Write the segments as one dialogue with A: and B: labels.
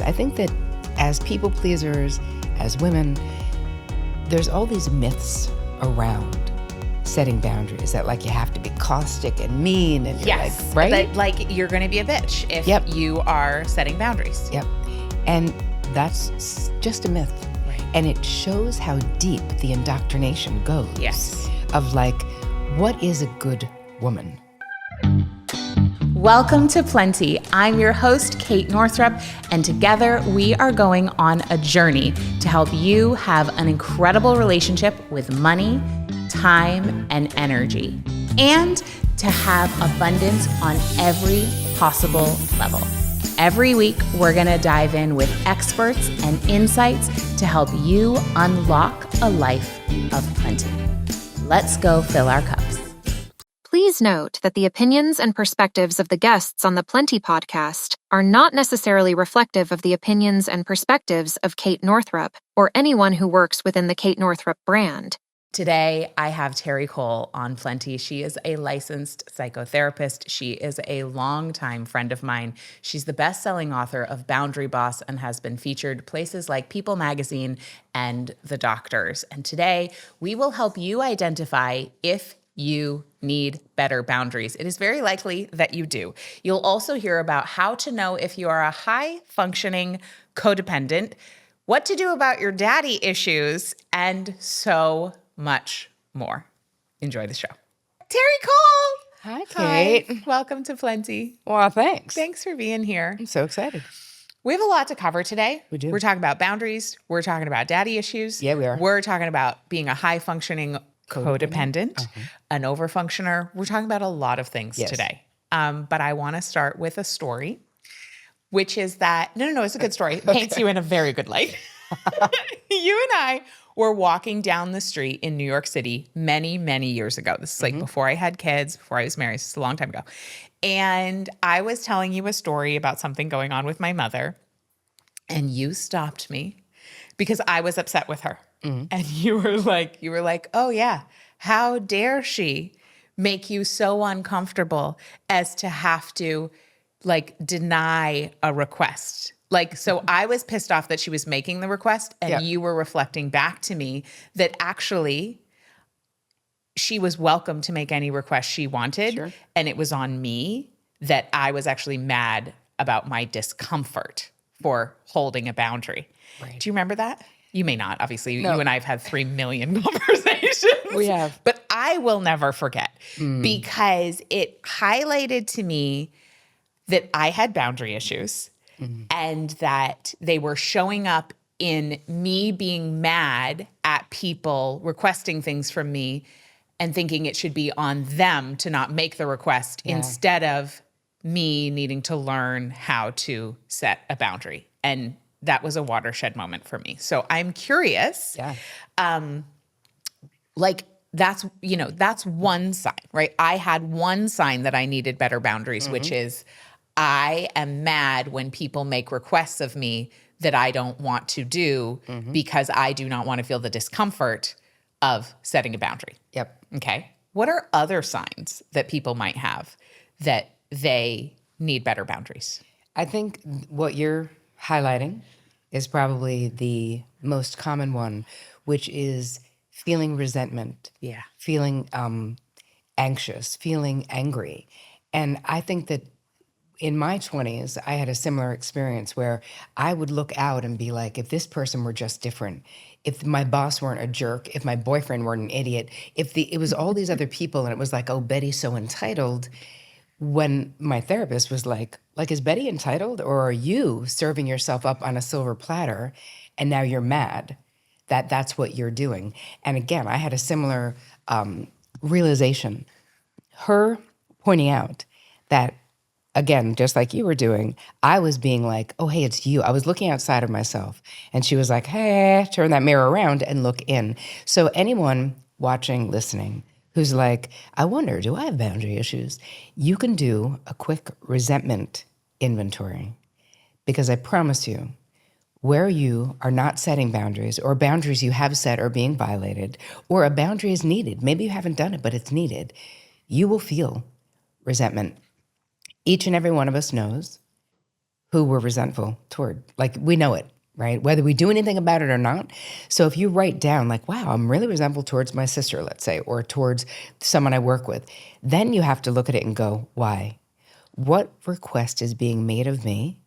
A: I think that as people pleasers, as women, there's all these myths around setting boundaries that like you have to be caustic and mean and you're like, right?
B: That like you're going to be a bitch if you are setting boundaries.
A: Yep. And that's just a myth.
B: Right.
A: And it shows how deep the indoctrination goes.
B: Yes.
A: Of like, what is a good woman?
B: Welcome to Plenty. I'm your host, Kate Northrup, and together we are going on a journey to help you have an incredible relationship with money, time, and energy, and to have abundance on every possible level. Every week, we're going to dive in with experts and insights to help you unlock a life of plenty. Let's go fill our cups.
C: Please note that the opinions and perspectives of the guests on the Plenty podcast are not necessarily reflective of the opinions and perspectives of Kate Northrup or anyone who works within the Kate Northrup brand.
B: Today, I have Terri Cole on Plenty. She is a licensed psychotherapist. She is a longtime friend of mine. She's the best-selling author of Boundary Boss and has been featured places like People Magazine and The Doctors. And today, we will help you identify if you need better boundaries. It is very likely that you do. You'll also hear about how to know if you are a high-functioning codependent, what to do about your daddy issues, and so much more. Enjoy the show. Terri Cole!
A: Hi, Kate.
B: Hi. Welcome to Plenty.
A: Well, thanks.
B: Thanks for being here.
A: I'm so excited.
B: We have a lot to cover today.
A: We do.
B: We're talking about boundaries. We're talking about daddy issues.
A: Yeah, we are.
B: We're talking about being a high-functioning codependent, an overfunctioner. We're talking about a lot of things today. But I want to start with a story, which is that, no, it's a good story. It paints you in a very good light. You and I were walking down the street in New York City many, many years ago. This is like before I had kids, before I was married. This is a long time ago. And I was telling you a story about something going on with my mother. And you stopped me because I was upset with her. And you were like, oh yeah, how dare she make you so uncomfortable as to have to like deny a request? Like, so I was pissed off that she was making the request and you were reflecting back to me that actually she was welcome to make any request she wanted. Sure. And it was on me that I was actually mad about my discomfort for holding a boundary. Right. Do you remember that? You may not, obviously. No. You and I have had 3 million conversations.
A: We have.
B: But I will never forget because it highlighted to me that I had boundary issues and that they were showing up in me being mad at people requesting things from me and thinking it should be on them to not make the request instead of me needing to learn how to set a boundary. And that was a watershed moment for me. So I'm curious, like that's one sign, right? I had one sign that I needed better boundaries, which is I am mad when people make requests of me that I don't want to do because I do not want to feel the discomfort of setting a boundary.
A: Yep.
B: Okay. What are other signs that people might have that they need better boundaries?
A: I think what you're highlighting is probably the most common one, which is feeling resentment, feeling anxious, feeling angry. And I think that in my 20s, I had a similar experience where I would look out and be like, if this person were just different, if my boss weren't a jerk, if my boyfriend weren't an idiot, it was all these other people and it was like, oh, Betty's so entitled. When my therapist was like, is Betty entitled or are you serving yourself up on a silver platter and now you're mad that that's what you're doing? And again, I had a similar realization. Her pointing out that, again, just like you were doing, I was being like, oh, hey, it's you. I was looking outside of myself. And she was like, hey, turn that mirror around and look in. So anyone watching, listening, who's like, I wonder, do I have boundary issues? You can do a quick resentment inventory because I promise you, where you are not setting boundaries or boundaries you have set are being violated or a boundary is needed, maybe you haven't done it, but it's needed, you will feel resentment. Each and every one of us knows who we're resentful toward. Like, we know it, right? Whether we do anything about it or not. So if you write down like, wow, I'm really resentful towards my sister, let's say, or towards someone I work with, then you have to look at it and go, why? What request is being made of me?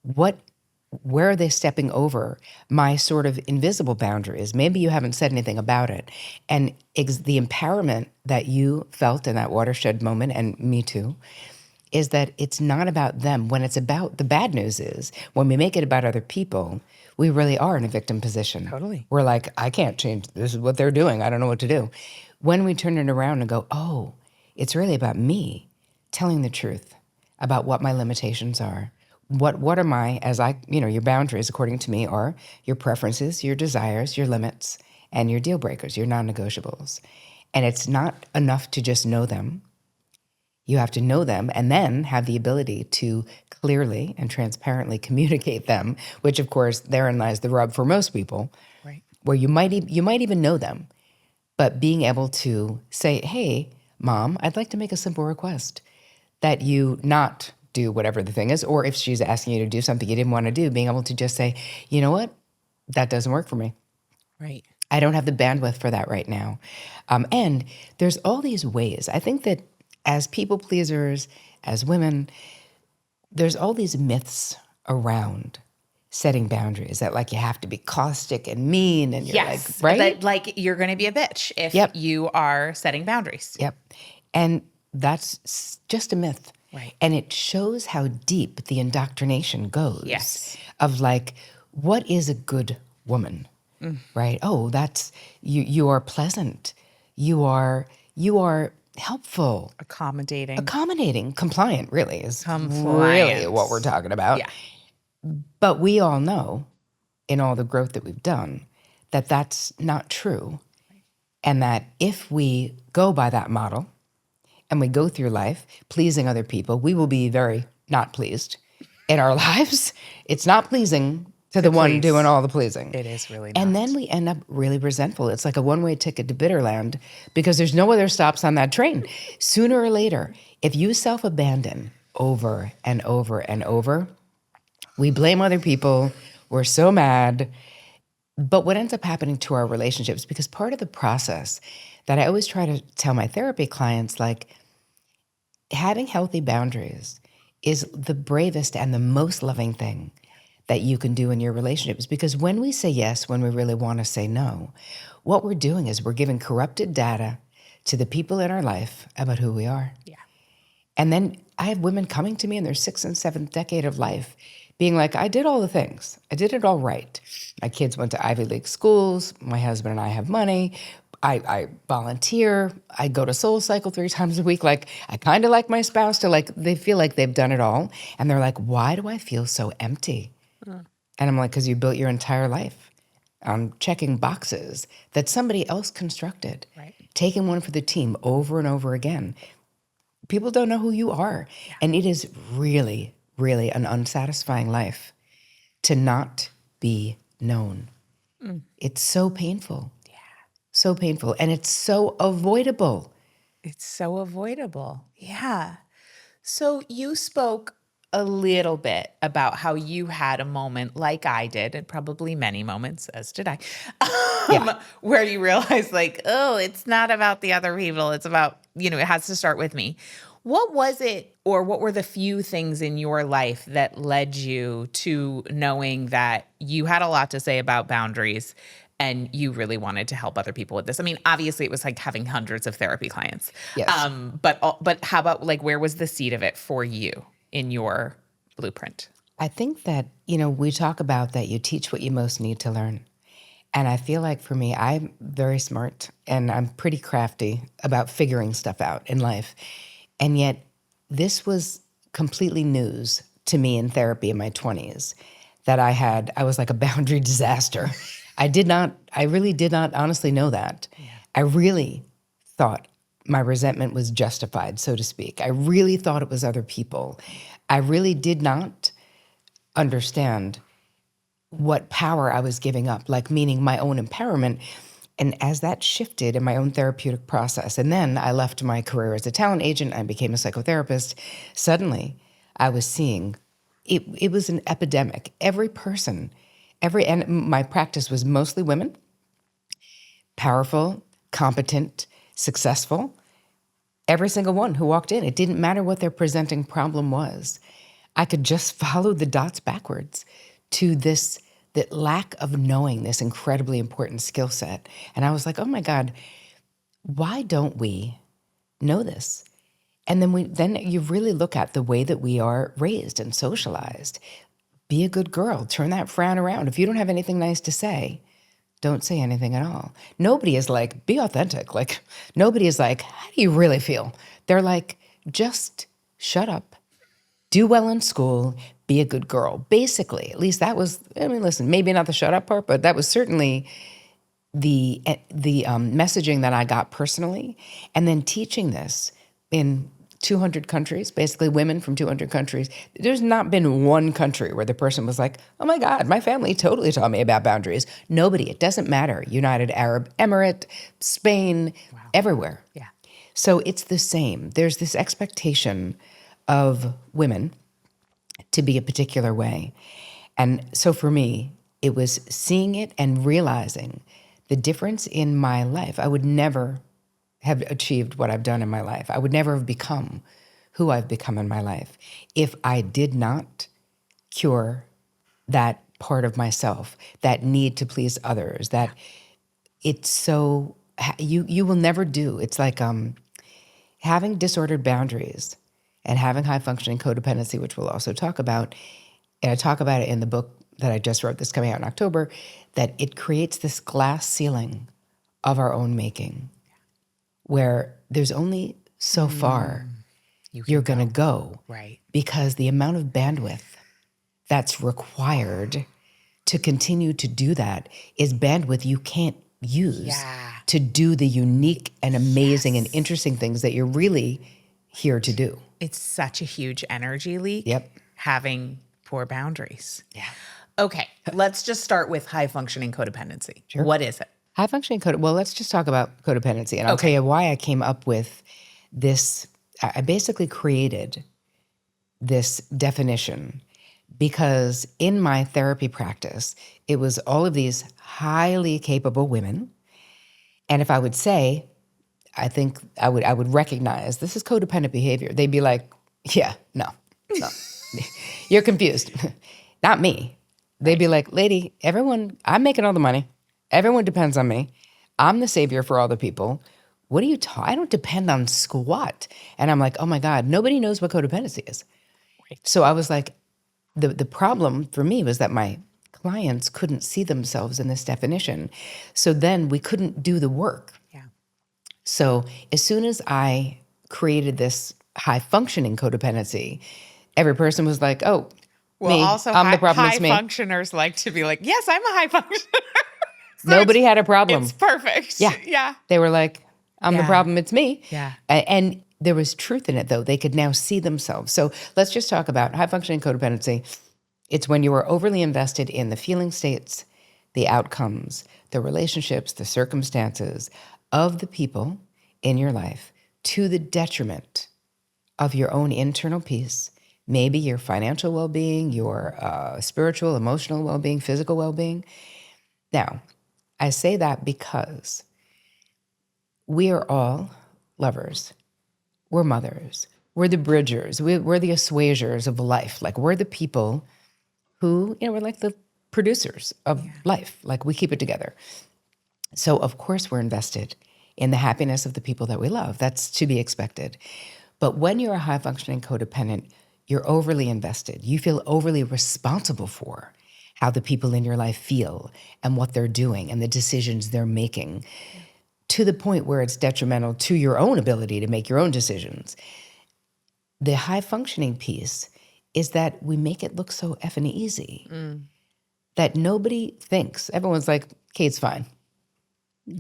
A: Where are they stepping over my sort of invisible boundaries? Maybe you haven't said anything about it. And the empowerment that you felt in that watershed moment, and me too, is that it's not about them. When it's about, the bad news is, when we make it about other people, we really are in a victim position.
B: Totally.
A: We're like, I can't change, this is what they're doing, I don't know what to do. When we turn it around and go, oh, it's really about me telling the truth about what my limitations are. What are my, your boundaries, according to me, are your preferences, your desires, your limits, and your deal breakers, your non-negotiables. And it's not enough to just know them. You have to know them and then have the ability to clearly and transparently communicate them, which, of course, therein lies the rub for most people,
B: Right.
A: where you might even know them, but being able to say, hey, Mom, I'd like to make a simple request that you not do whatever the thing is, or if she's asking you to do something you didn't want to do, being able to just say, you know what, that doesn't work for me.
B: Right.
A: I don't have the bandwidth for that right now. And there's all these ways. I think that as people pleasers, as women, there's all these myths around setting boundaries that like you have to be caustic and mean and you're like, right?
B: That, like you're going to be a bitch if you are setting boundaries.
A: Yep. And that's just a myth.
B: Right.
A: And it shows how deep the indoctrination goes.
B: Yes.
A: Of like, what is a good woman? Right? Oh, that's, you are pleasant. You are helpful.
B: Accommodating.
A: Compliant really is
B: Compliant.
A: really what we're talking about.
B: Yeah.
A: But we all know in all the growth that we've done that that's not true. And that if we go by that model and we go through life pleasing other people, we will be very not pleased in our lives. It's not pleasing to the one doing all the pleasing.
B: It is really not.
A: And then we end up really resentful. It's like a one-way ticket to Bitterland because there's no other stops on that train. Sooner or later, if you self-abandon over and over and over, we blame other people, we're so mad. But what ends up happening to our relationships, because part of the process that I always try to tell my therapy clients, like having healthy boundaries is the bravest and the most loving thing that you can do in your relationships. Because when we say yes, when we really want to say no, what we're doing is we're giving corrupted data to the people in our life about who we are.
B: Yeah.
A: And then I have women coming to me in their 6th and 7th decade of life being like, I did all the things. I did it all right. My kids went to Ivy League schools. My husband and I have money. I volunteer. I go to Soul Cycle 3 times a week. Like, I kind of like my spouse to like, they feel like they've done it all. And they're like, why do I feel so empty? And I'm like, because you built your entire life on checking boxes that somebody else constructed,
B: Right.
A: taking one for the team over and over again. People don't know who you are. Yeah. And it is really, really an unsatisfying life to not be known. It's so painful. Yeah. So painful. And it's so avoidable.
B: It's so avoidable. Yeah. So you spoke a little bit about how you had a moment like I did, and probably many moments, as did I, where you realized like, oh, it's not about the other people. It's about, it has to start with me. What was it, or what were the few things in your life that led you to knowing that you had a lot to say about boundaries and you really wanted to help other people with this? I mean, obviously it was like having hundreds of therapy clients.
A: Yes.
B: But how about like, where was the seed of it for you in your blueprint?
A: I think that, we talk about that you teach what you most need to learn. And I feel like for me, I'm very smart and I'm pretty crafty about figuring stuff out in life. And yet this was completely news to me in therapy in my 20s that I was like a boundary disaster. I really did not honestly know that. Yeah. I really thought my resentment was justified, so to speak. I really thought it was other people. I really did not understand what power I was giving up, like meaning my own empowerment. And as that shifted in my own therapeutic process, and then I left my career as a talent agent, I became a psychotherapist, suddenly I was seeing it was an epidemic. Every person, and my practice was mostly women, powerful, competent, successful. Every single one who walked in, it didn't matter what their presenting problem was. I could just follow the dots backwards to that lack of knowing this incredibly important skill set. And I was like, oh my God, why don't we know this? And then you really look at the way that we are raised and socialized. Be a good girl, turn that frown around. If you don't have anything nice to say, don't say anything at all. Nobody is like, be authentic. Like, nobody is like, how do you really feel? They're like, just shut up, do well in school, be a good girl. Basically, at least that was, listen, maybe not the shut up part, but that was certainly the messaging that I got personally. And then teaching this in 200 countries, basically women from 200 countries. There's not been one country where the person was like, oh my God, my family totally taught me about boundaries. Nobody, it doesn't matter. United Arab Emirate, Spain, everywhere.
B: Yeah.
A: So it's the same. There's this expectation of women to be a particular way. And so for me, it was seeing it and realizing the difference in my life. I would never have achieved what I've done in my life. I would never have become who I've become in my life if I did not cure that part of myself, that need to please others, that it's so, you will never do. It's like having disordered boundaries and having high functioning codependency, which we'll also talk about. And I talk about it in the book that I just wrote that's coming out in October, that it creates this glass ceiling of our own making, where there's only so far you're going to go.
B: Right.
A: Because the amount of bandwidth that's required to continue to do that is bandwidth you can't use to do the unique and amazing and interesting things that you're really here to do.
B: It's such a huge energy leak.
A: Yep.
B: Having poor boundaries.
A: Yeah.
B: Okay, let's just start with high functioning codependency.
A: Sure.
B: What is it?
A: High functioning well, let's just talk about codependency. And I'll tell you why I came up with this. I basically created this definition because in my therapy practice, it was all of these highly capable women. And if I would say, I think I would recognize this is codependent behavior, they'd be like, yeah, no. You're confused. Not me. They'd be like, lady, I'm making all the money. Everyone depends on me. I'm the savior for all the people. What are you talking? I don't depend on squat. And I'm like, oh my God, nobody knows what codependency is. Right. So I was like, the problem for me was that my clients couldn't see themselves in this definition. So then we couldn't do the work.
B: Yeah.
A: So as soon as I created this high functioning codependency, every person was like, oh,
B: well,
A: me,
B: also
A: I'm the problem,
B: high
A: it's me.
B: functioners like to be like, yes, I'm a high functioner. So
A: Nobody had a problem.
B: It's perfect.
A: Yeah.
B: Yeah.
A: They were like, I'm the problem, it's me.
B: Yeah.
A: And there was truth in it, though. They could now see themselves. So let's just talk about high functioning codependency. It's when you are overly invested in the feeling states, the outcomes, the relationships, the circumstances of the people in your life to the detriment of your own internal peace, maybe your financial well-being, your spiritual, emotional well-being, physical well-being. Now, I say that because we are all lovers. We're mothers. We're the bridgers. We're the assuagers of life. Like, we're the people who, we're like the producers of life. Like, we keep it together. So, of course, we're invested in the happiness of the people that we love. That's to be expected. But when you're a high-functioning codependent, you're overly invested. You feel overly responsible for how the people in your life feel and what they're doing and the decisions they're making, to the point where it's detrimental to your own ability to make your own decisions. The high-functioning piece is that we make it look so effing easy that nobody thinks. Everyone's like, Kate's fine.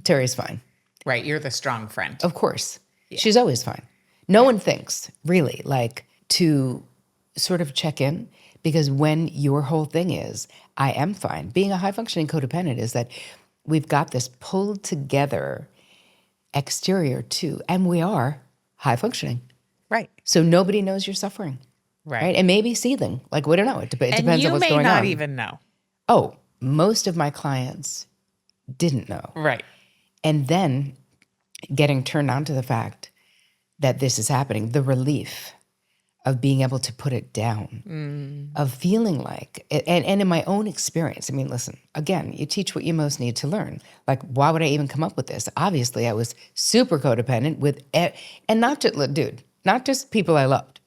A: Terri's fine.
B: Right, you're the strong friend.
A: Of course. Yeah. She's always fine. No one thinks, really, like, to sort of check in, because when your whole thing is, I am fine. Being a high-functioning codependent is that we've got this pulled together exterior too, and we are high-functioning.
B: Right.
A: So nobody knows you're suffering. right? And maybe seething. Like, we don't know. It depends on what's going on.
B: And you may not even know.
A: Oh, most of my clients didn't know.
B: Right.
A: And then getting turned on to the fact that this is happening, the relief of being able to put it down, of feeling like, and in my own experience, I mean, listen, again, you teach what you most need to learn. Like, why would I even come up with this? Obviously, I was super codependent with, and not just people I loved.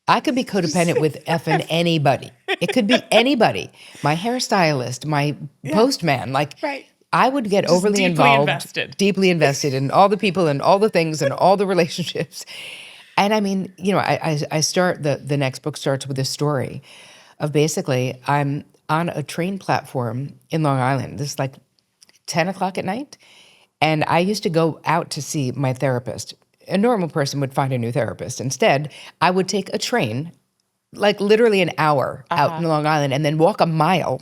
A: I could be codependent with effing anybody. It could be anybody. My hairstylist, my postman, like, I would get overly involved, deeply invested in all the people and all the things and all the relationships. And I mean, I start, the next book starts with a story of basically I'm on a train platform in Long Island. This is like 10 o'clock at night. And I used to go out to see my therapist. A normal person would find a new therapist. Instead, I would take a train, like literally an hour out in Long Island, and then walk a mile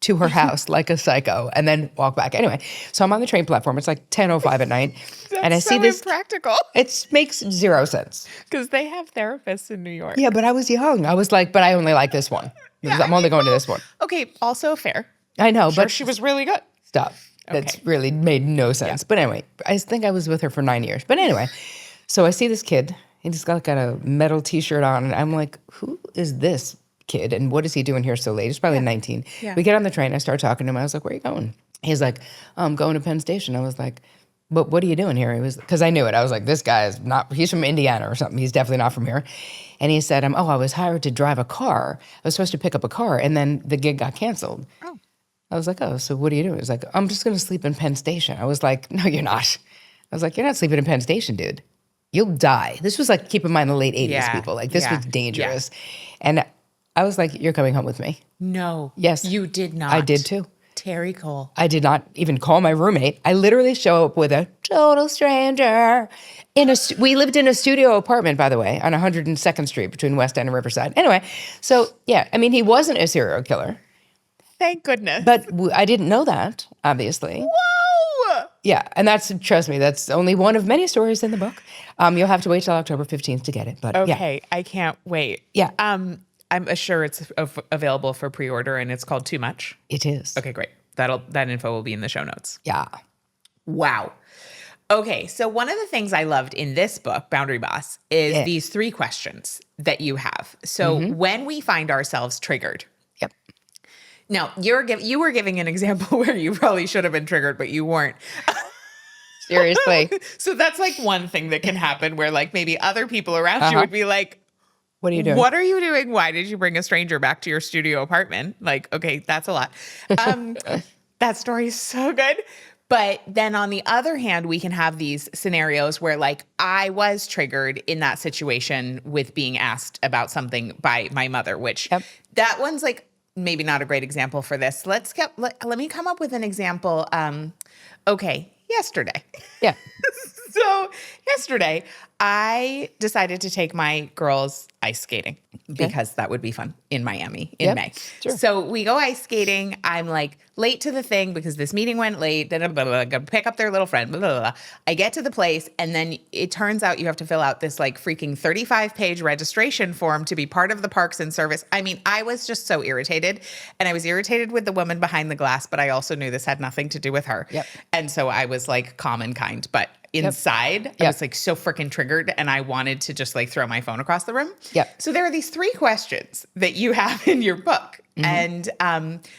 A: to her house like a psycho, and then walk back. Anyway, so I'm on the train platform. It's like 10:05 at night.
B: And I see this. Impractical.
A: It makes zero sense.
B: Because they have therapists in New York.
A: Yeah, but I was young. I was like, but I only like this one. I'm only going to this one.
B: Okay, also fair.
A: I know,
B: Sure,
A: but
B: she was really good.
A: Stop. That's really made no sense. But anyway, I think I was with her for 9 years. But anyway, so I see this kid. He's got a metal T-shirt on, and I'm like, who is this kid, and what is he doing here so late? He's probably 19. Yeah. We get on the train. I start talking to him. I was like, where are you going? He's like, I'm going to Penn Station. I was like, but what are you doing here? He was, because I knew it. I was like, this guy is not, he's from Indiana or something. He's definitely not from here. And he said, I was hired to drive a car. I was supposed to pick up a car, and then the gig got canceled. Oh. I was like, so what are you doing? He's like, I'm just going to sleep in Penn Station. I was like, no, you're not. I was like, you're not sleeping in Penn Station, dude. You'll die. This was like, keep in mind, the late 80s people. Like, this was dangerous. Yeah. And I was like, you're coming home with me.
B: No.
A: Yes.
B: You did not.
A: I did too.
B: Terri Cole.
A: I did not even call my roommate. I literally show up with a total stranger. We lived in a studio apartment, by the way, on 102nd Street between West End and Riverside. Anyway, so yeah, I mean, he wasn't a serial killer.
B: Thank goodness.
A: But I didn't know that, obviously.
B: Whoa!
A: Yeah, and trust me, that's only one of many stories in the book. You'll have to wait till October 15th to get it. But
B: okay, yeah. I can't wait.
A: Yeah.
B: I'm sure it's available for pre-order, and it's called Too Much.
A: It is.
B: Okay, great. That info will be in the show notes.
A: Yeah.
B: Wow. Okay, so one of the things I loved in this book, Boundary Boss, is these 3 questions that you have. So when we find ourselves triggered.
A: Yep.
B: Now, you were giving an example where you probably should have been triggered, but you weren't.
A: Seriously.
B: So that's like one thing that can happen where like maybe other people around you would be like,
A: what are you doing?
B: What are you doing? Why did you bring a stranger back to your studio apartment? Like, okay, that's a lot. That story is so good. But then on the other hand, we can have these scenarios where like I was triggered in that situation with being asked about something by my mother, which that one's like maybe not a great example for this. Let me come up with an example. Okay, yesterday.
A: Yeah.
B: So yesterday, I decided to take my girls ice skating because that would be fun in Miami in May. Sure. So we go ice skating. I'm like late to the thing because this meeting went late. Blah, blah, blah, blah, pick up their little friend. Blah, blah, blah. I get to the place, and then it turns out you have to fill out this like freaking 35-page registration form to be part of the Parks and Service. I mean, I was just so irritated, and I was irritated with the woman behind the glass, but I also knew this had nothing to do with her. Yep. And so I was like calm and kind, but inside, I was like so freaking triggered, and I wanted to just like throw my phone across the room.
A: Yep.
B: So there are these 3 questions that you have in your book. And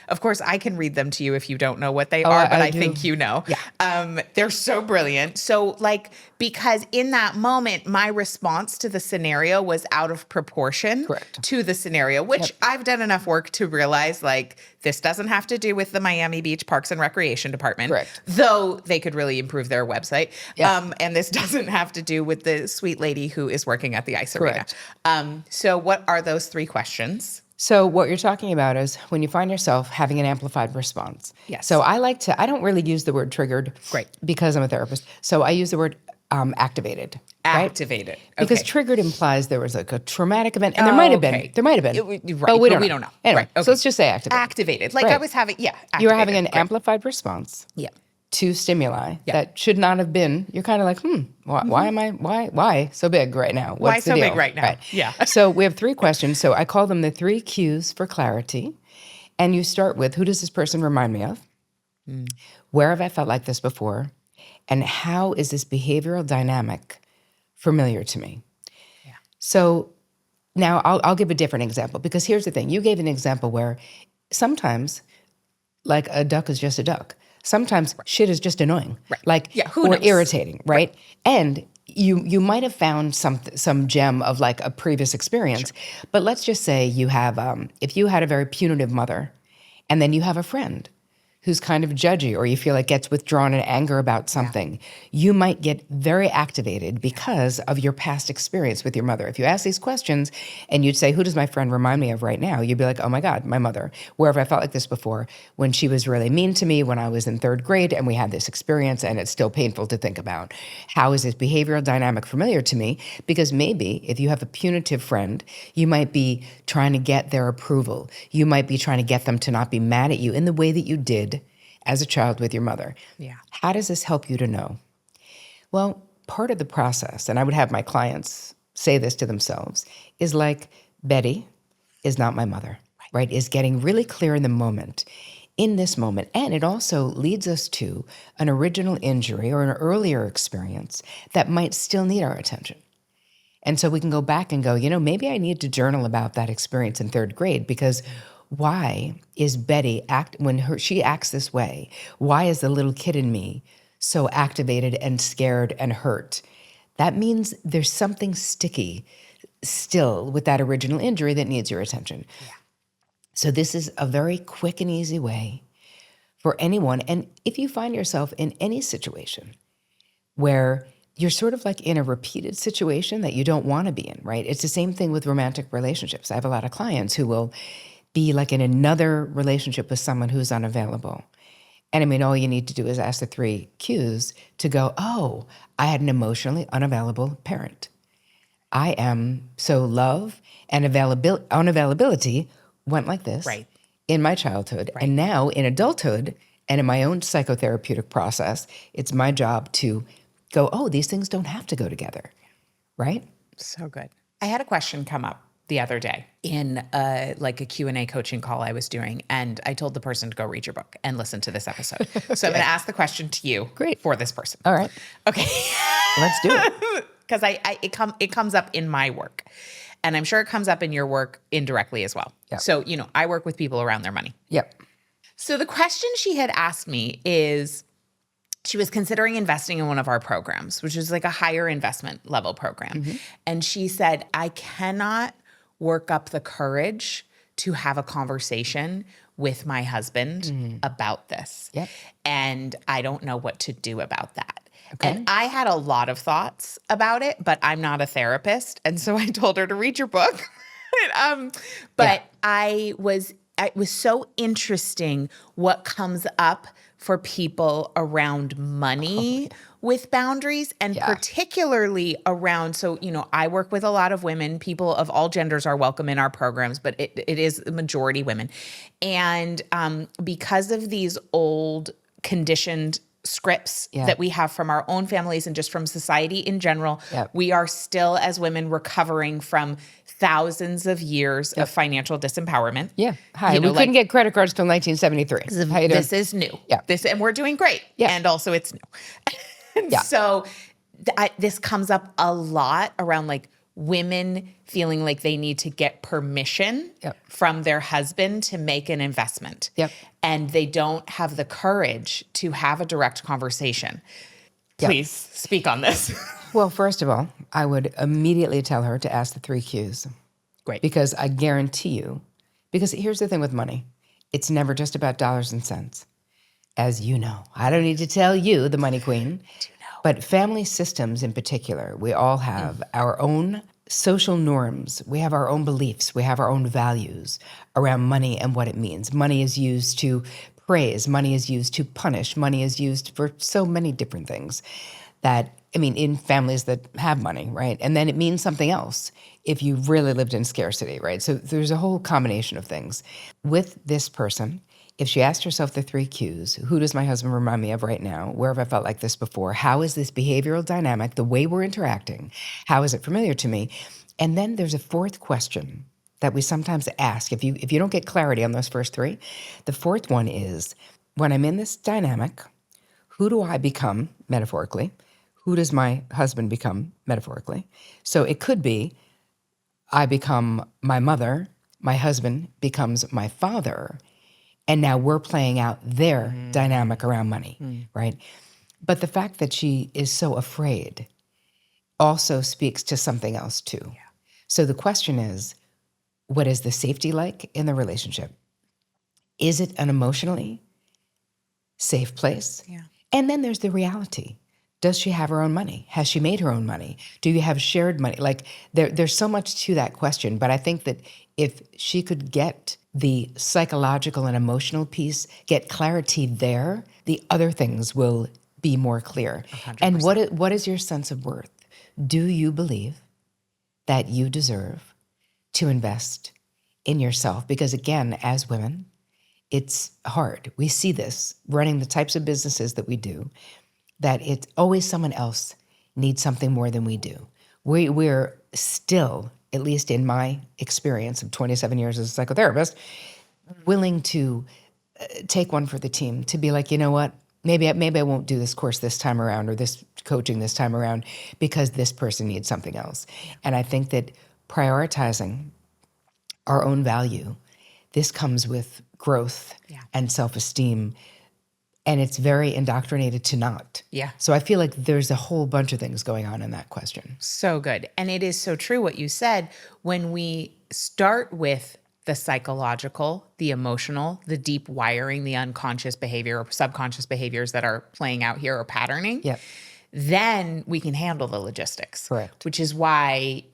B: of course, I can read them to you if you don't know what they are, but I think you know. Yeah. They're so brilliant. So like, because in that moment, my response to the scenario was out of proportion to the scenario, which I've done enough work to realize like this doesn't have to do with the Miami Beach Parks and Recreation Department, though they could really improve their website. And this doesn't have to do with the sweet lady who is working at the ice arena. So what are those 3 questions?
A: So what you're talking about is when you find yourself having an amplified response.
B: Yes.
A: So I don't really use the word triggered because I'm a therapist. So I use the word activated.
B: Activated.
A: Right? Because triggered implies there was like a traumatic event. And there might have been. There might have been.
B: But we don't know.
A: Anyway, so let's just say activated.
B: Activated. Like I was having,
A: you were having an amplified response two stimuli that should not have been, you're kind of like, why so big right now?
B: Why
A: What's the
B: so
A: deal?
B: big right now?
A: Right.
B: Yeah.
A: So we have 3 questions. So I call them the 3 cues for clarity. And you start with, who does this person remind me of? Where have I felt like this before? And how is this behavioral dynamic familiar to me?
B: Yeah.
A: So now I'll give a different example, because here's the thing. You gave an example where sometimes, like, a duck is just a duck. Sometimes shit is just annoying, like,
B: who
A: or
B: knows?
A: irritating, right? And you might have found some gem of like a previous experience, but let's just say you have, if you had a very punitive mother, and then you have a friend who's kind of judgy, or you feel like gets withdrawn in anger about something, you might get very activated because of your past experience with your mother. If you ask these questions and you'd say, who does my friend remind me of right now? You'd be like, oh my God, my mother. Where have I felt like this before? When she was really mean to me when I was in 3rd grade and we had this experience, and it's still painful to think about. How is this behavioral dynamic familiar to me? Because maybe if you have a punitive friend, you might be trying to get their approval. You might be trying to get them to not be mad at you in the way that you did as a child with your mother.
B: Yeah.
A: How does this help you to know? Well, part of the process, and I would have my clients say this to themselves, is like, Betty is not my mother, right? Is getting really clear in the moment, in this moment. And it also leads us to an original injury or an earlier experience that might still need our attention. And so we can go back and go, maybe I need to journal about that experience in 3rd grade, because why is Betty when she acts this way? Why is the little kid in me so activated and scared and hurt? That means there's something sticky still with that original injury that needs your attention. Yeah. So this is a very quick and easy way for anyone. And if you find yourself in any situation where you're sort of like in a repeated situation that you don't want to be in, right? It's the same thing with romantic relationships. I have a lot of clients who will be like in another relationship with someone who's unavailable. And I mean, all you need to do is ask the 3 cues to go, oh, I had an emotionally unavailable parent. I am, so love and unavailability went like this in my childhood. Right. And now in adulthood and in my own psychotherapeutic process, it's my job to go, oh, these things don't have to go together, right?
B: So good. I had a question come up the other day in a Q&A coaching call I was doing, and I told the person to go read your book and listen to this episode. So I'm going to ask the question to you for this person.
A: All right.
B: Okay.
A: Let's do it.
B: Because it comes up in my work, and I'm sure it comes up in your work indirectly as well. Yep. So, I work with people around their money.
A: Yep.
B: So the question she had asked me is, she was considering investing in one of our programs, which is like a higher investment level program. Mm-hmm. And she said, I cannot work up the courage to have a conversation with my husband about this. Yep. And I don't know what to do about that. Okay. And I had a lot of thoughts about it, but I'm not a therapist. And so I told her to read your book. It was so interesting what comes up for people around money with boundaries, and particularly around, I work with a lot of women. People of all genders are welcome in our programs, but it is the majority women. And because of these old conditioned scripts that we have from our own families and just from society in general, we are still, as women, recovering from thousands of years of financial disempowerment.
A: Yeah. Hi. We couldn't get credit cards till 1973.
B: This is new. Yeah. And we're doing great. Yeah. And also it's new. So this comes up a lot around women feeling like they need to get permission from their husband to make an investment. Yep. And they don't have the courage to have a direct conversation. Please speak on this.
A: Well, first of all, I would immediately tell her to ask the 3 cues.
B: Great.
A: Because I guarantee you, because here's the thing with money. It's never just about dollars and cents. As you know, I don't need to tell you, the money queen.
B: I do know.
A: But family systems in particular, we all have our own social norms. We have our own beliefs. We have our own values around money and what it means. Money is used to praise. Money is used to punish. Money is used for so many different things in families that have money, right? And then it means something else if you've really lived in scarcity, right? So there's a whole combination of things. With this person, if she asked herself the 3 Qs, who does my husband remind me of right now? Where have I felt like this before? How is this behavioral dynamic, the way we're interacting, how is it familiar to me? And then there's a 4th question that we sometimes ask. If you don't get clarity on those first 3, the 4th one is, when I'm in this dynamic, who do I become metaphorically? Who does my husband become metaphorically? So it could be, I become my mother, my husband becomes my father, and now we're playing out their dynamic around money, right? But the fact that she is so afraid also speaks to something else too. Yeah. So the question is, what is the safety like in the relationship? Is it an emotionally safe place?
B: Yeah.
A: And then there's the reality. Does she have her own money? Has she made her own money? Do you have shared money? Like there's so much to that question, but I think that if she could get the psychological and emotional piece, get clarity there, the other things will be more clear.
B: 100%.
A: And what is your sense of worth? Do you believe that you deserve to invest in yourself? Because again, as women, it's hard. We see this running the types of businesses that we do, that it's always someone else needs something more than we do. We're still, at least in my experience of 27 years as a psychotherapist, willing to take one for the team, to be like, you know what, maybe I won't do this course this time around or this coaching this time around because this person needs something else. And I think that prioritizing our own value, this comes with growth and self-esteem, and it's very indoctrinated to not.
B: Yeah.
A: So I feel like there's a whole bunch of things going on in that question.
B: So good. And it is so true what you said. When we start with the psychological, the emotional, the deep wiring, the unconscious behavior or subconscious behaviors that are playing out here or patterning,
A: Yep.
B: then we can handle the logistics.
A: Correct.
B: Which is why,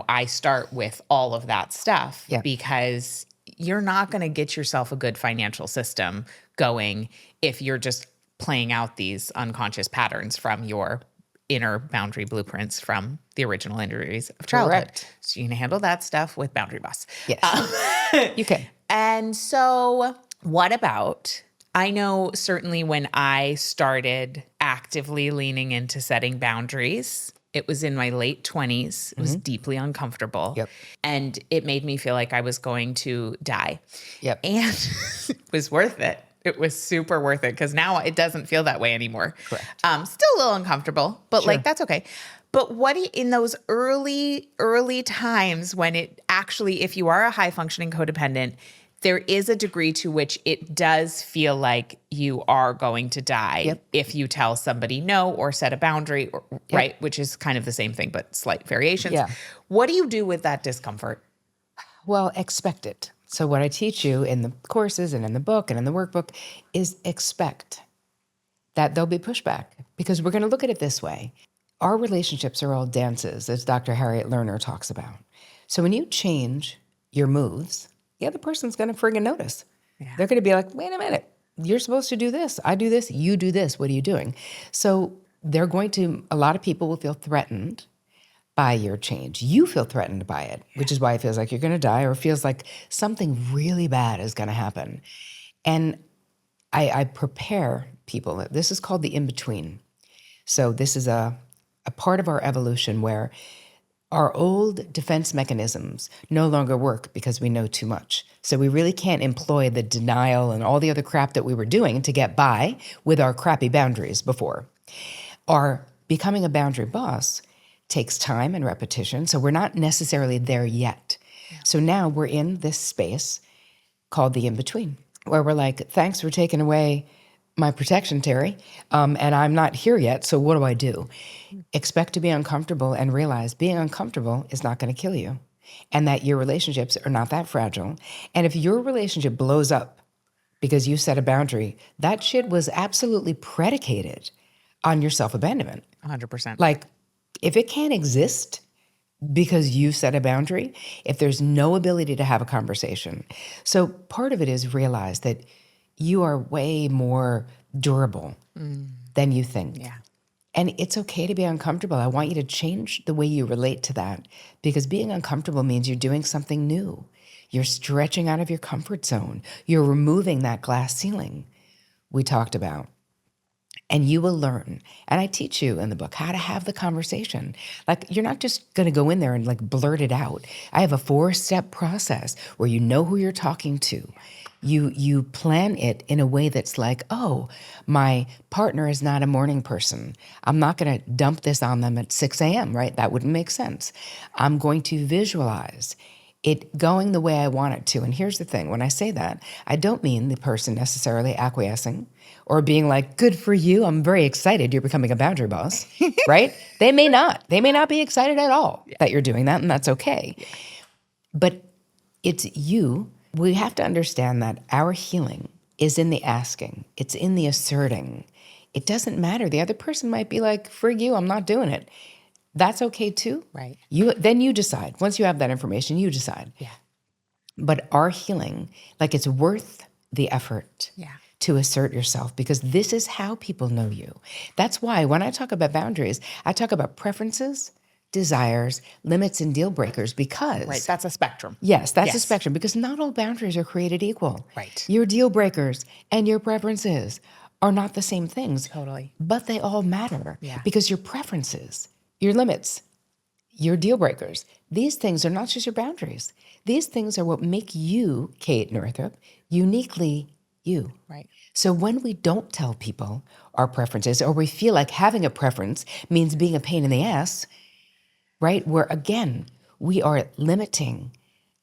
B: I start with all of that stuff because you're not going to get yourself a good financial system going if you're just playing out these unconscious patterns from your inner boundary blueprints from the original injuries of childhood.
A: Correct.
B: So you can handle that stuff with Boundary Boss.
A: Yes. You can.
B: And so what about, I know certainly when I started actively leaning into setting boundaries, it was in my late 20s. It was deeply uncomfortable.
A: Yep.
B: And it made me feel like I was going to die.
A: Yep.
B: And it was worth it. It was super worth it because now it doesn't feel that way anymore.
A: Correct.
B: Still a little uncomfortable, but
A: Sure.
B: that's okay. But in those early times when it actually, if you are a high functioning codependent, there is a degree to which it does feel like you are going to die if you tell somebody no or set a boundary, right? Which is kind of the same thing, but slight variations.
A: Yeah.
B: What do you do with that discomfort?
A: Well, expect it. So what I teach you in the courses and in the book and in the workbook is expect that there'll be pushback, because we're going to look at it this way. Our relationships are all dances, as Dr. Harriet Lerner talks about. So when you change your moves, the other person's going to friggin' notice. Yeah. They're going to be like, wait a minute, you're supposed to do this. I do this. You do this. What are you doing? So a lot of people will feel threatened by your change. You feel threatened by it, which is why it feels like you're going to die, or feels like something really bad is going to happen. And I prepare people. This is called the in-between. So this is a part of our evolution where our old defense mechanisms no longer work because we know too much. So we really can't employ the denial and all the other crap that we were doing to get by with our crappy boundaries before. Our becoming a boundary boss takes time and repetition, so we're not necessarily there yet. Yeah. So now we're in this space called the in-between, where we're like, thanks for taking away my protection, Terri, and I'm not here yet, so what do I do? Expect to be uncomfortable and realize being uncomfortable is not going to kill you, and that your relationships are not that fragile. And if your relationship blows up because you set a boundary, that shit was absolutely predicated on your self-abandonment.
B: 100%.
A: Like, if it can't exist because you set a boundary, if there's no ability to have a conversation. So part of it is realize that you are way more durable than you think.
B: Yeah.
A: And it's okay to be uncomfortable. I want you to change the way you relate to that, because being uncomfortable means you're doing something new. You're stretching out of your comfort zone. You're removing that glass ceiling we talked about. And you will learn. And I teach you in the book how to have the conversation. Like, you're not just going to go in there and like blurt it out. I have a 4-step process where you know who you're talking to. You plan it in a way that's like, oh, my partner is not a morning person. I'm not going to dump this on them at 6 a.m., right? That wouldn't make sense. I'm going to visualize it going the way I want it to. And here's the thing. When I say that, I don't mean the person necessarily acquiescing or being like, good for you, I'm very excited you're becoming a boundary boss, right? They may not. They may not be excited at all that you're doing that, and that's okay. But it's you. We have to understand that our healing is in the asking. It's in the asserting. It doesn't matter. The other person might be like, frig you, I'm not doing it. That's okay too.
B: Right.
A: Then you decide. Once you have that information, you decide.
B: Yeah.
A: But our healing, like, it's worth the effort to assert yourself, because this is how people know you. That's why when I talk about boundaries, I talk about preferences, desires, limits, and deal breakers, because...
B: Right, that's a spectrum.
A: Yes, that's a spectrum, because not all boundaries are created equal.
B: Right.
A: Your deal breakers and your preferences are not the same things.
B: Totally.
A: But they all matter.
B: Yeah.
A: Because your preferences, your limits, your deal breakers, these things are not just your boundaries. These things are what make you, Kate Northrup, uniquely you.
B: Right.
A: So when we don't tell people our preferences, or we feel like having a preference means being a pain in the ass, right? Where, again, we are limiting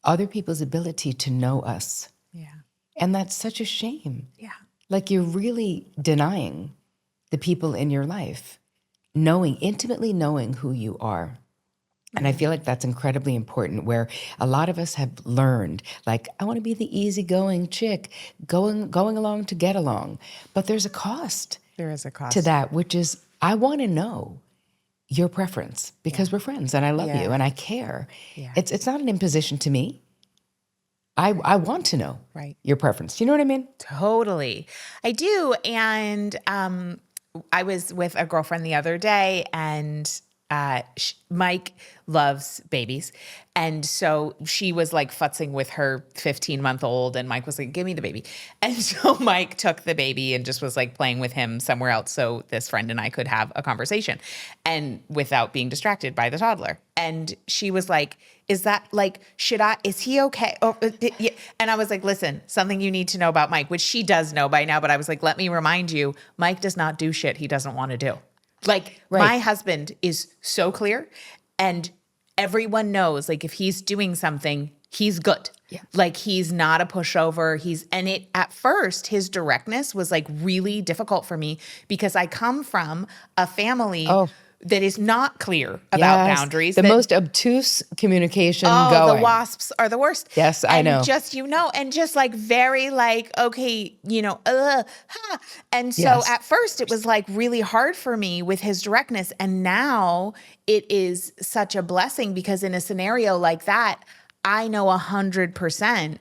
A: other people's ability to know us.
B: Yeah.
A: And that's such a shame.
B: Yeah.
A: Like, you're really denying the people in your life, intimately knowing who you are. And I feel like that's incredibly important, where a lot of us have learned, like, I want to be the easygoing chick, going along to get along. But there's a cost.
B: There is a cost
A: to that, which is, I want to know your preference, because we're friends and I love you and I care.
B: Yeah.
A: It's not an imposition to me. I want to know your preference. You know what I mean?
B: Totally. I do. And I was with a girlfriend the other day, and Mike loves babies. And so she was like futzing with her 15-month-old, and Mike was like, give me the baby. And so Mike took the baby and just was like playing with him somewhere else so this friend and I could have a conversation, and without being distracted by the toddler. And she was like, is that like, is he okay? And I was like, listen, something you need to know about Mike, which she does know by now, but I was like, let me remind you, Mike does not do shit he doesn't want to do. Like, my husband is so clear, and everyone knows, like, if he's doing something, he's good. Yeah. Like, he's not a pushover. At first, his directness was like really difficult for me, because I come from a family that is not clear about boundaries.
A: The most obtuse communication
B: going. The wasps are the worst.
A: Yes, I know.
B: And just like very like, okay, And so at first it was like really hard for me with his directness. And now it is such a blessing, because in a scenario like that, I know 100%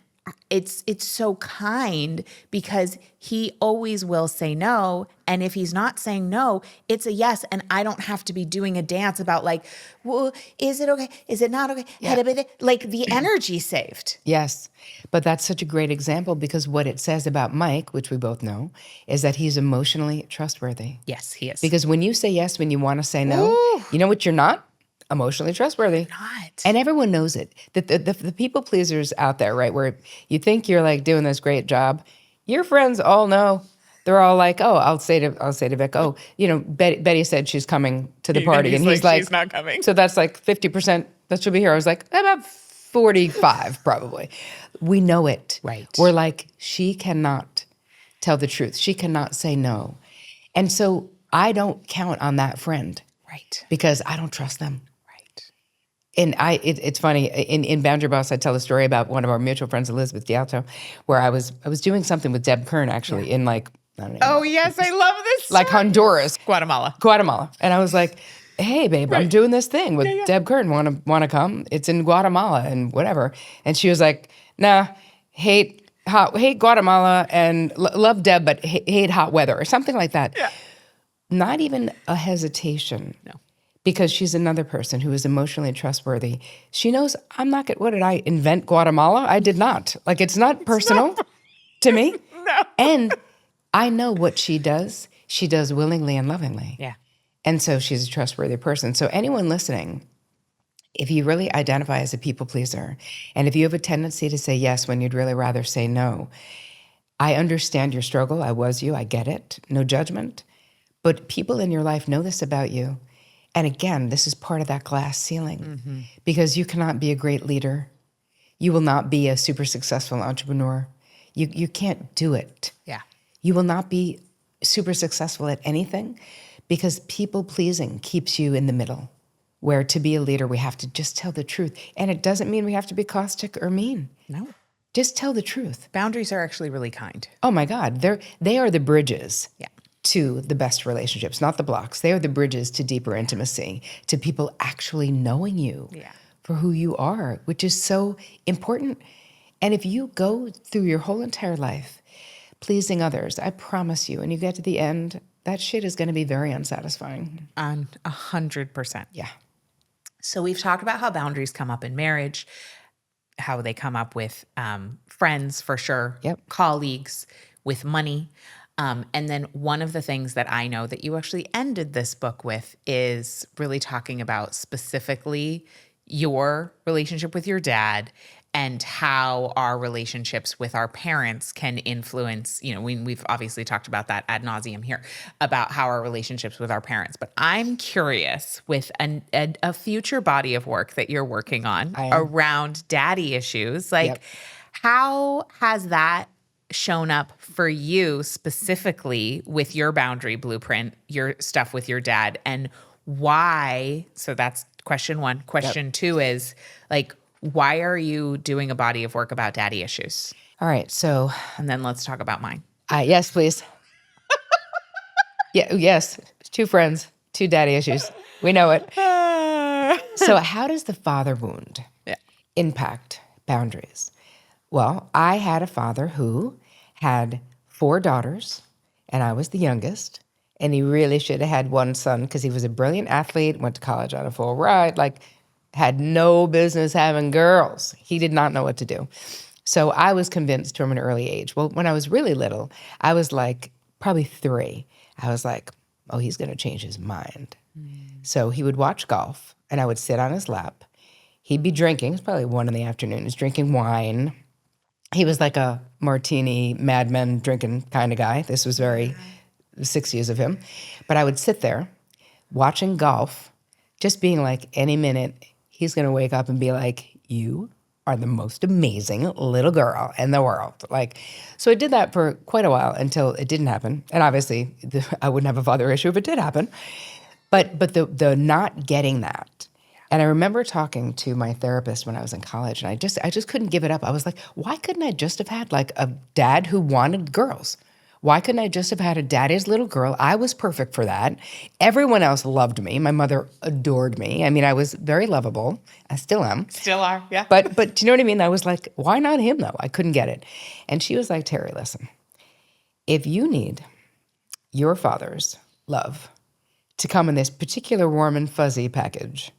B: it's so kind, because he always will say no. And if he's not saying no, it's a yes. And I don't have to be doing a dance about like, well, is it okay? Is it not okay? Yeah. Like, the energy saved.
A: Yes. But that's such a great example, because what it says about Mike, which we both know, is that he's emotionally trustworthy.
B: Yes, he is.
A: Because when you say yes, when you want to say no, you know what you're not? Emotionally trustworthy.
B: Not.
A: And everyone knows it. The people pleasers out there, right, where you think you're like doing this great job, your friends all know. They're all like, oh, I'll say to Vic, oh, Betty said she's coming to the party, and he's like,
B: she's not coming.
A: So that's like 50% that she'll be here. I was like, about 45 probably. We know it.
B: Right.
A: We're like, she cannot tell the truth. She cannot say no. And so I don't count on that friend.
B: Right.
A: Because I don't trust them. And it's funny, in Boundary Boss, I tell a story about one of our mutual friends, Elizabeth Dialto, where I was doing something with Deb Kern, actually, in like, I don't know.
B: Oh, yes, I love this.
A: Like Honduras.
B: Guatemala.
A: And I was like, hey, babe, I'm doing this thing with Deb Kern. Want to come? It's in Guatemala and whatever. And she was like, nah, hate Guatemala and love Deb, but hate hot weather, or something like that.
B: Yeah.
A: not even a hesitation.
B: No.
A: Because she's another person who is emotionally trustworthy. She knows I'm not what did I invent Guatemala? I did not. Like, it's not personal to me.
B: No.
A: And I know what she does willingly and lovingly.
B: Yeah.
A: And so she's a trustworthy person. So anyone listening, if you really identify as a people pleaser, and if you have a tendency to say yes when you'd really rather say no, I understand your struggle. I was you. I get it. No judgment. But people in your life know this about you. And again, this is part of that glass ceiling because you cannot be a great leader. You will not be a super successful entrepreneur. You can't do it.
B: Yeah.
A: You will not be super successful at anything because people pleasing keeps you in the middle, where to be a leader, we have to just tell the truth. And it doesn't mean we have to be caustic or mean.
B: No.
A: Just tell the truth.
B: Boundaries are actually really kind.
A: Oh my God, they are the bridges.
B: Yeah.
A: To the best relationships, not the blocks. They are the bridges to deeper intimacy, to people actually knowing you for who you are, which is so important. And if you go through your whole entire life pleasing others, I promise you, and you get to the end, that shit is going to be very unsatisfying.
B: 100%.
A: Yeah.
B: So we've talked about how boundaries come up in marriage, how they come up with friends for sure, colleagues, with money. And then one of the things that I know that you actually ended this book with is really talking about specifically your relationship with your dad and how our relationships with our parents can influence, we've obviously talked about that ad nauseum here, about how our relationships with our parents. But I'm curious with a future body of work that you're working on around daddy issues, like how has that shown up for you specifically with your boundary blueprint, your stuff with your dad, and why? So that's question one. Question two is like, why are you doing a body of work about daddy issues?
A: All right. So,
B: and then let's talk about mine.
A: Yes, please. Yes. 2 friends, 2 daddy issues. We know it. So how does the father wound impact boundaries? Well, I had a father who had 4 daughters, and I was the youngest. And he really should have had one son because he was a brilliant athlete, went to college on a full ride, had no business having girls. He did not know what to do. So I was convinced from an early age. Well, when I was really little, I was probably 3. I was like, oh, he's going to change his mind. So he would watch golf, and I would sit on his lap. He'd be drinking. It's probably 1 PM. He's drinking wine. He was like a martini, Mad Men drinking kind of guy. This was very 60s of him. But I would sit there watching golf, just being like, any minute, he's going to wake up and be like, you are the most amazing little girl in the world. So I did that for quite a while until it didn't happen. And obviously, I wouldn't have a father issue if it did happen. But the not getting that. And I remember talking to my therapist when I was in college, and I just couldn't give it up. I was like, why couldn't I just have had a dad who wanted girls? Why couldn't I just have had a daddy's little girl? I was perfect for that. Everyone else loved me. My mother adored me. I mean, I was very lovable. I still am.
B: Still are, yeah.
A: But do you know what I mean? I was like, why not him though? I couldn't get it. And she was like, Terri, listen, if you need your father's love to come in this particular warm and fuzzy package,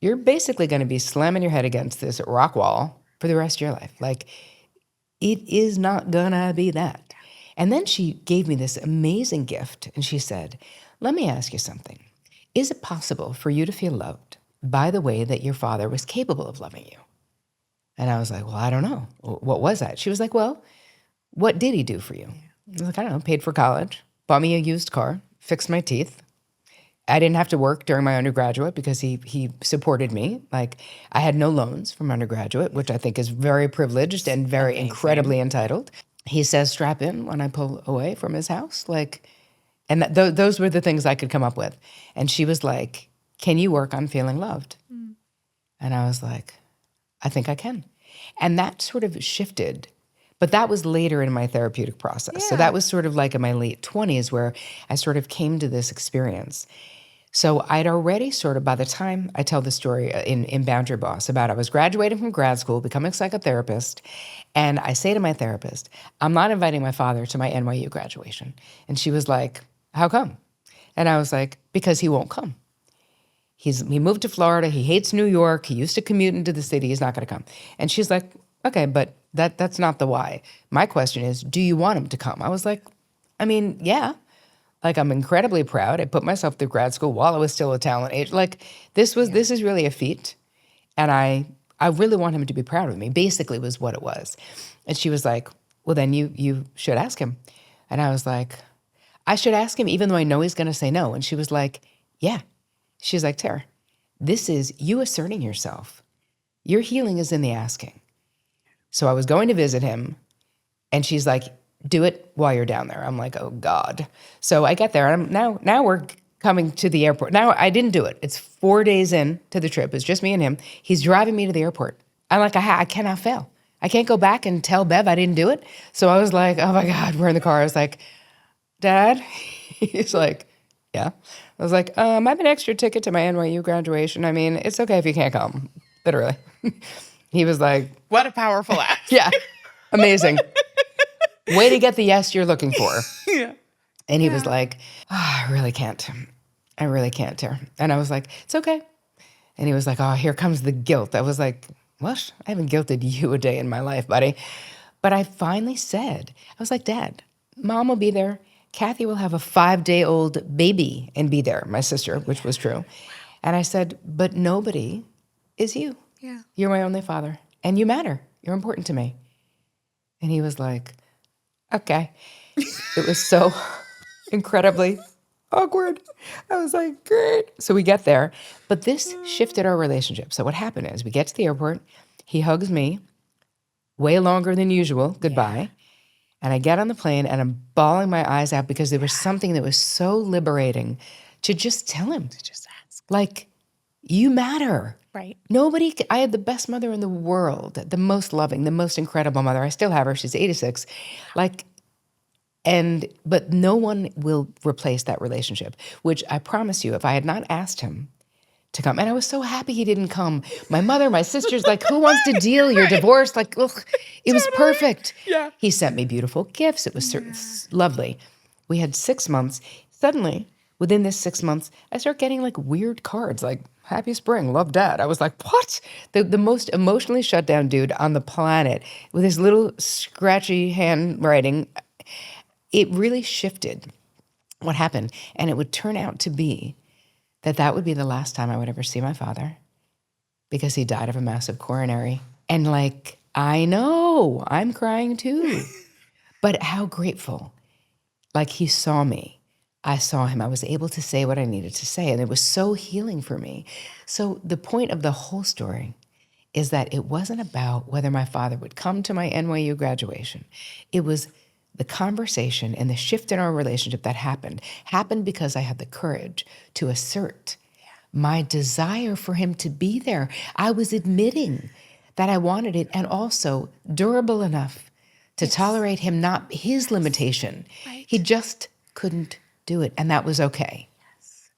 A: you're basically going to be slamming your head against this rock wall for the rest of your life. It is not going to be that. And then she gave me this amazing gift, and she said, let me ask you something. Is it possible for you to feel loved by the way that your father was capable of loving you? And I was like, well, I don't know. What was that? She was like, well, what did he do for you? I was like, I don't know, paid for college, bought me a used car, fixed my teeth. I didn't have to work during my undergraduate because he supported me. I had no loans from undergraduate, which I think is very privileged and very incredibly entitled. He says, strap in when I pull away from his house. And those were the things I could come up with. And she was like, can you work on feeling loved? And I was like, I think I can. And that sort of shifted. But that was later in my therapeutic process. Yeah. So that was sort of in my late 20s where I sort of came to this experience. So I'd already by the time I tell the story in Boundary Boss about I was graduating from grad school, becoming a psychotherapist, and I say to my therapist, I'm not inviting my father to my NYU graduation. And she was like, how come? And I was like, because he won't come. He moved to Florida. He hates New York. He used to commute into the city. He's not going to come. And she's like, okay, but that's not the why. My question is, do you want him to come? I was like, I mean, yeah. Like, I'm incredibly proud. I put myself through grad school while I was still a talent age. Like, this is really a feat. And I really want him to be proud of me, basically was what it was. And she was like, well, then you should ask him. And I was like, I should ask him even though I know he's going to say no. And she was like, yeah. She's like, Tara, this is you asserting yourself. Your healing is in the asking. So I was going to visit him, and she's like, do it while you're down there. I'm like, oh God. So I get there, and now we're coming to the airport. Now I didn't do it. It's 4 days in to the trip. It's just me and him. He's driving me to the airport. I'm like, I cannot fail. I can't go back and tell Bev I didn't do it. So I was like, oh my God, we're in the car. I was like, Dad? He's like, yeah. I was like, I have an extra ticket to my NYU graduation. I mean, it's okay if you can't come, literally. He was like,
B: what a powerful act.
A: yeah, amazing. Way to get the yes you're looking for.
B: Yeah.
A: And he was like, I really can't. I really can't, Tara. And I was like, it's okay. And he was like, oh, here comes the guilt. I was like, what? I haven't guilted you a day in my life, buddy. But I finally said, I was like, Dad, Mom will be there. Kathy will have a 5-day-old baby and be there, my sister, which was true. And I said, but nobody is you.
B: Yeah.
A: You're my only father. And you matter. You're important to me. And he was like, okay. It was so incredibly awkward. I was like, great. So we get there. But this shifted our relationship. So what happened is we get to the airport. He hugs me way longer than usual. Goodbye. Yeah. And I get on the plane and I'm bawling my eyes out because there was something that was so liberating to just tell him.
B: To just ask.
A: Like, you matter.
B: Right.
A: I had the best mother in the world, the most loving, the most incredible mother. I still have her. She's 86. But no one will replace that relationship, which I promise you, if I had not asked him to come, and I was so happy he didn't come. My mother, my sister's like, who wants to deal? You're divorced. Like, ugh, it was perfect.
B: Yeah.
A: He sent me beautiful gifts. It was lovely. We had 6 months. Suddenly, within this 6 months, I start getting like weird cards, like happy spring, love Dad. I was like, what? The most emotionally shut down dude on the planet with his little scratchy handwriting. It really shifted what happened. And it would turn out to be that would be the last time I would ever see my father because he died of a massive coronary. And like, I know, I'm crying too. But how grateful. Like, he saw me. I saw him. I was able to say what I needed to say. And it was so healing for me. So the point of the whole story is that it wasn't about whether my father would come to my NYU graduation. It was the conversation and the shift in our relationship that happened because I had the courage to assert my desire for him to be there. I was admitting that I wanted it, and also durable enough to tolerate him, not his limitation.
B: Right.
A: He just couldn't do it, and that was okay.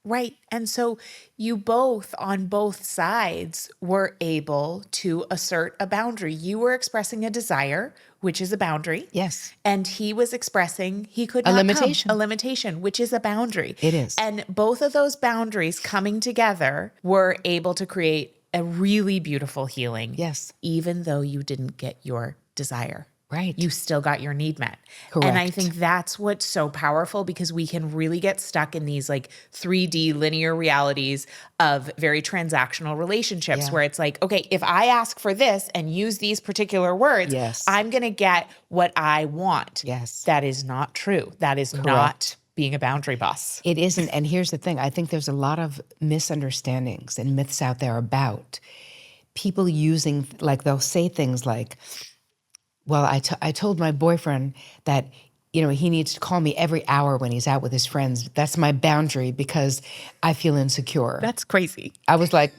B: Right. And so you both, on both sides, were able to assert a boundary. You were expressing a desire, which is a boundary.
A: Yes.
B: And he was expressing he could
A: A
B: not
A: limitation.
B: come. A limitation, which is a boundary.
A: It is.
B: And both of those boundaries coming together were able to create a really beautiful healing.
A: Yes.
B: Even though you didn't get your desire.
A: Right.
B: You still got your need met.
A: Correct.
B: And I think that's what's so powerful, because we can really get stuck in these like 3D linear realities of very transactional relationships where it's like, okay, if I ask for this and use these particular words, I'm going to get what I want.
A: Yes.
B: That is not true. That is not being a boundary boss.
A: It isn't. And here's the thing. I think there's a lot of misunderstandings and myths out there about people using, like, they'll say things like, well, I told my boyfriend that, he needs to call me every hour when he's out with his friends. That's my boundary because I feel insecure.
B: That's crazy.
A: I was like,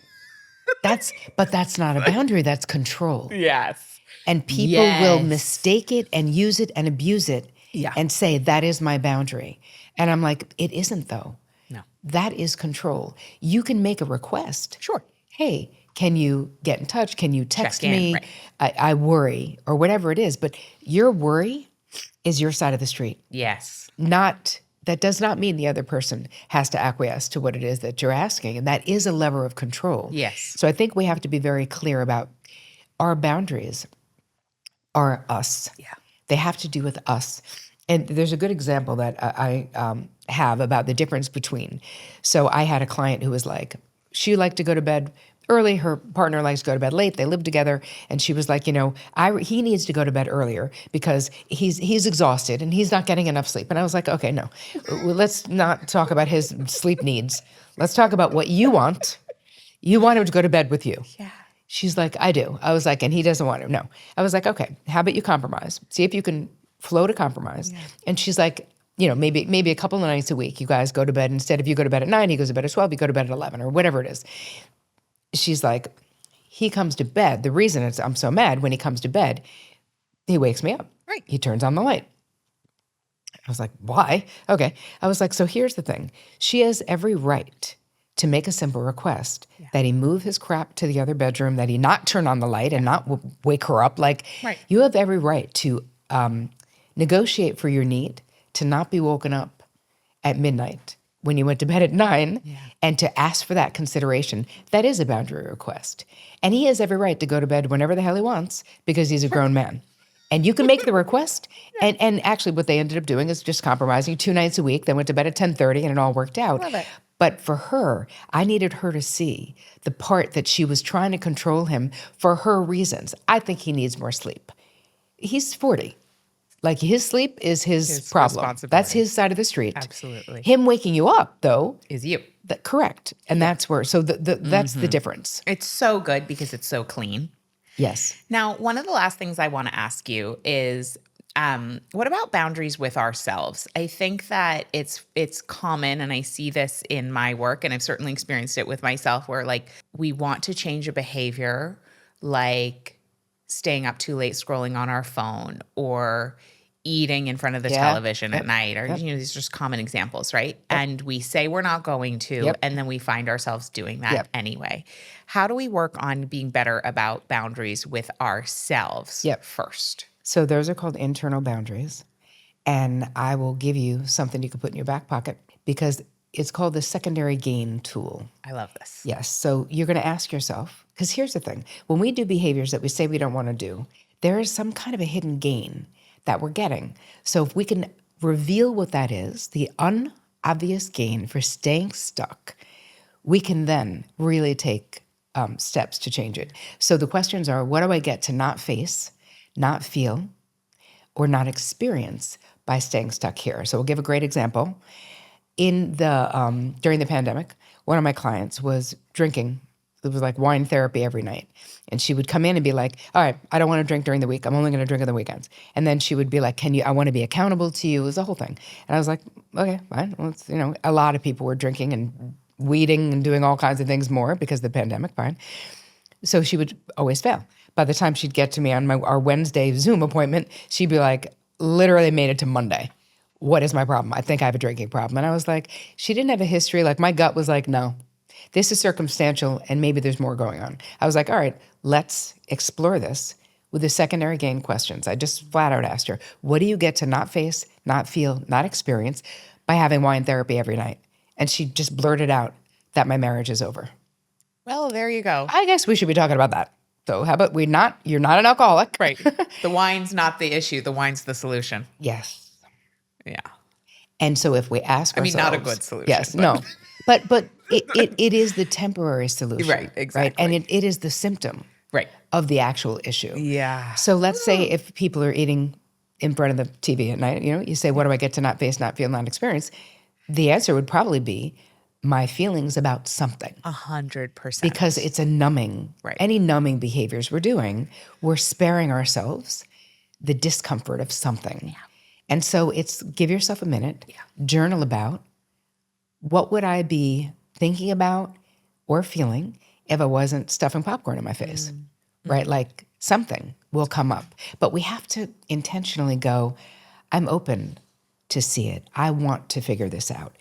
A: but that's not a boundary. That's control.
B: Yes.
A: And people will mistake it and use it and abuse it and say, that is my boundary. And I'm like, it isn't, though.
B: No.
A: That is control. You can make a request.
B: Sure.
A: Hey, can you get in touch? Can you text
B: Check in,
A: me?
B: right.
A: I worry, or whatever it is. But your worry is your side of the street.
B: Yes.
A: Not That does not mean the other person has to acquiesce to what it is that you're asking. And that is a lever of control.
B: Yes.
A: So I think we have to be very clear about our boundaries are us.
B: Yeah.
A: They have to do with us. And there's a good example that I have about the difference between. So I had a client who was like, she liked to go to bed early. Her partner likes to go to bed late. They live together. And she was like, he needs to go to bed earlier because he's exhausted and he's not getting enough sleep. And I was like, okay, no, let's not talk about his sleep needs. Let's talk about what you want. You want him to go to bed with you.
B: Yeah.
A: She's like, I do. I was like, and he doesn't want to. No. I was like, okay, how about you compromise? See if you can float a compromise. Yeah. And she's like, maybe a couple of nights a week, you guys go to bed. Instead of you go to bed at 9, he goes to bed at 12, you go to bed at 11 or whatever it is. She's like, he comes to bed. The reason I'm so mad, when he comes to bed, he wakes me up.
B: Right.
A: He turns on the light. I was like, why? Okay. I was like, so here's the thing. She has every right to make a simple request that he move his crap to the other bedroom, that he not turn on the light and not wake her up. Like, you have every right to negotiate for your need to not be woken up at midnight when you went to bed at 9 and to ask for that consideration. That is a boundary request. And he has every right to go to bed whenever the hell he wants because he's a grown man. And you can make the request. And actually what they ended up doing is just compromising 2 nights a week. They went to bed at 10:30 and it all worked out.
B: Love it.
A: But for her, I needed her to see the part that she was trying to control him for her reasons. I think he needs more sleep. He's 40. Like, his sleep is his problem. That's his side of the street.
B: Absolutely.
A: Him waking you up, though,
B: is you.
A: Correct. And that's where, so that's the difference.
B: It's so good because it's so clean.
A: Yes.
B: Now, one of the last things I want to ask you is, what about boundaries with ourselves? I think that it's common, and I see this in my work, and I've certainly experienced it with myself, where like we want to change a behavior, like staying up too late scrolling on our phone or eating in front of the television at night, or these are just common examples, right? And we say we're not going to, and then we find ourselves doing that anyway. How do we work on being better about boundaries with ourselves first?
A: So those are called internal boundaries. And I will give you something you can put in your back pocket because it's called the secondary gain tool.
B: I love this.
A: Yes. So you're going to ask yourself, because here's the thing. When we do behaviors that we say we don't want to do, there is some kind of a hidden gain that we're getting. So if we can reveal what that is, the unobvious gain for staying stuck, we can then really take steps to change it. So the questions are, what do I get to not face, not feel, or not experience by staying stuck here? So we'll give a great example. In the during the pandemic, one of my clients was drinking. It was like wine therapy every night. And she would come in and be like, all right, I don't want to drink during the week. I'm only going to drink on the weekends. And then she would be like, I want to be accountable to you. It was a whole thing. And I was like, okay, fine. Well, it's, a lot of people were drinking and weeding and doing all kinds of things more because of the pandemic, fine. So she would always fail. By the time she'd get to me on our Wednesday Zoom appointment, she'd be like, literally made it to Monday. What is my problem? I think I have a drinking problem. And I was like, she didn't have a history. Like, my gut was like, no, this is circumstantial and maybe there's more going on. I was like, all right, let's explore this with the secondary gain questions. I just flat out asked her, what do you get to not face, not feel, not experience by having wine therapy every night? And she just blurted out that my marriage is over.
B: Well, there you go.
A: I guess we should be talking about that. So how about you're not an alcoholic.
B: Right. The wine's not the issue. The wine's the solution.
A: Yes.
B: Yeah.
A: And so if we ask ourselves.
B: not a good solution.
A: Yes, no. But it is the temporary solution.
B: Right, exactly.
A: Right? And it is the symptom of the actual issue.
B: Yeah.
A: So let's say if people are eating in front of the TV at night, you say, what do I get to not face, not feel, not experience? The answer would probably be my feelings about something.
B: 100%.
A: Because it's a numbing.
B: Right.
A: Any numbing behaviors we're doing, we're sparing ourselves the discomfort of something. Yeah. And so it's give yourself a minute, journal about what would I be thinking about or feeling if I wasn't stuffing popcorn in my face, right? Like something will come up. But we have to intentionally go, I'm open to see it. I want to figure this out.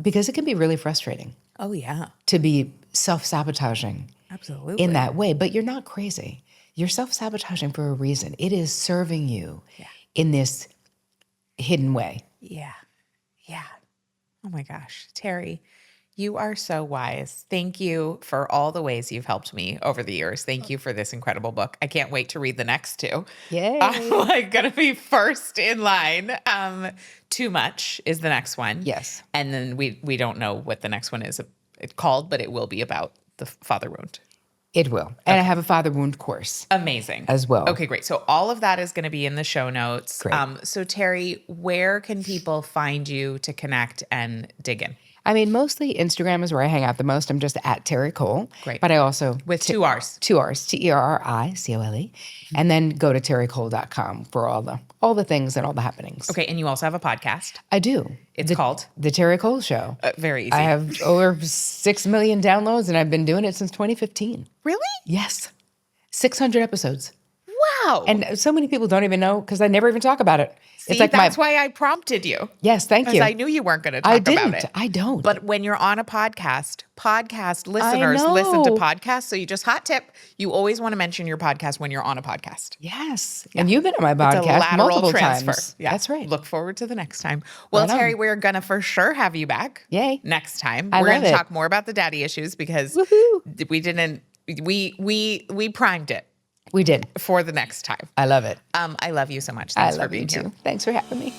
A: Because it can be really frustrating.
B: Oh, yeah.
A: To be self-sabotaging.
B: Absolutely.
A: In that way. But you're not crazy. You're self-sabotaging for a reason. It is serving you in this hidden way.
B: Yeah. Yeah. Oh my gosh, Terri, you are so wise. Thank you for all the ways you've helped me over the years. Thank you for this incredible book. I can't wait to read the next two.
A: Yay.
B: I'm like going to be first in line. Too Much is the next one.
A: Yes.
B: And then we don't know what the next one is called, but it will be about the father wound.
A: It will. And I have a father wound course.
B: Amazing.
A: As well.
B: Okay, great. So all of that is going to be in the show notes.
A: Great.
B: So Terri, where can people find you to connect and dig in?
A: I mean, mostly Instagram is where I hang out the most. I'm just at Terri Cole.
B: Great.
A: But I also...
B: With 2 R's.
A: 2 R's, TerriCole. And then go to terricole.com for all the things and all the happenings.
B: Okay, and you also have a podcast.
A: I do.
B: It's called?
A: The Terri Cole Show.
B: Very easy.
A: I have over 6 million downloads, and I've been doing it since 2015.
B: Really?
A: Yes. 600 episodes.
B: Wow.
A: And so many people don't even know because I never even talk about it.
B: See, that's why I prompted you.
A: Yes, thank you.
B: Because I knew you weren't going to talk about it.
A: I don't.
B: But when you're on a podcast listeners listen to podcasts. So you just hot tip, you always want to mention your podcast when you're on a podcast.
A: Yes. Yeah. And you've been on my
B: It's a
A: podcast
B: lateral
A: multiple
B: transfer.
A: times.
B: Yeah.
A: That's right.
B: Look forward to the next time. Well,
A: Right on.
B: Terri, we're going to for sure have you back.
A: Yay.
B: Next time.
A: I
B: We're going
A: love
B: to
A: it.
B: talk more about the daddy issues because
A: Woohoo.
B: we primed it
A: We did.
B: for the next time.
A: I love it.
B: I love you so much.
A: I
B: Thanks for
A: love you
B: being
A: too.
B: here.
A: Thanks for having me.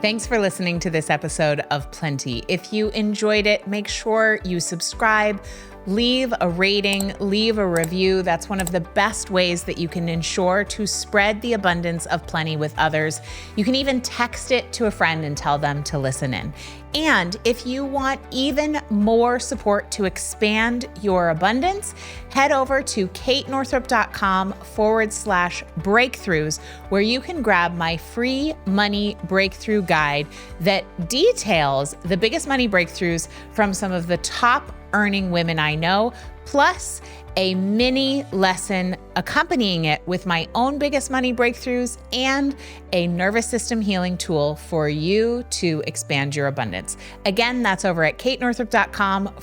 B: Thanks for listening to this episode of Plenty. If you enjoyed it, make sure you subscribe, leave a rating, leave a review. That's one of the best ways that you can ensure to spread the abundance of plenty with others. You can even text it to a friend and tell them to listen in. And if you want even more support to expand your abundance, head over to katenorthrup.com/breakthroughs, where you can grab my free money breakthrough guide that details the biggest money breakthroughs from some of the top earning women I know, plus a mini lesson accompanying it with my own biggest money breakthroughs and a nervous system healing tool for you to expand your abundance. Again, that's over at katenorthrup.com